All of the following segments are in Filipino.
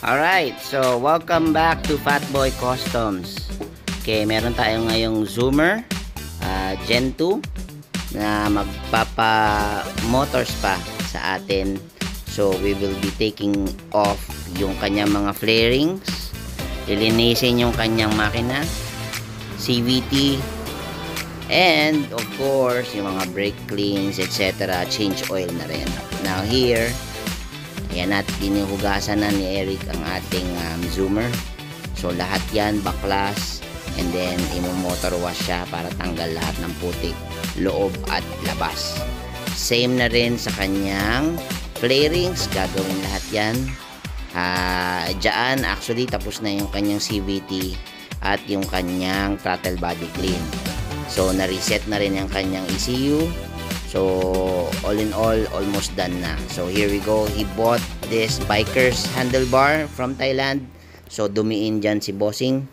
Alright, so welcome back to Fatboy Customs. Okay, meron tayo ngayong Zoomer Gen 2 na magpapa motors pa sa atin. So we will be taking off yung kanyang mga flarings, lilinisin yung kanyang makina, CVT, and of course yung mga brake cleans, etc. Change oil na rin. Now here, ayan, at dinuhugasan na ni Eric ang ating Zoomer. So lahat yan baklas, and then imo-motor wash siya para tanggal lahat ng putik, loob at labas. Same na rin sa kanyang flarings, gagawin lahat yan. Diyan actually tapos na yung kanyang CVT at yung kanyang throttle body clean. So na-reset na rin yung kanyang ECU. So all in all, almost done na. So here we go. He bought this biker's handlebar from Thailand. So dumiin dyan si bossing,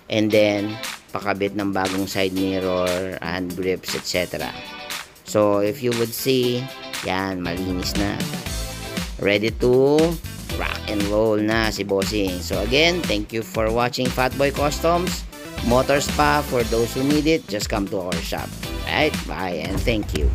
and then pakabit ng bagong side mirror, hand grips, etc. So if you would see, yan, malinis na, ready to rock and roll na si bossing. So again, thank you for watching Fatboy Customs. Motor spa for those who need it, just come to our shop. Alright, bye and thank you.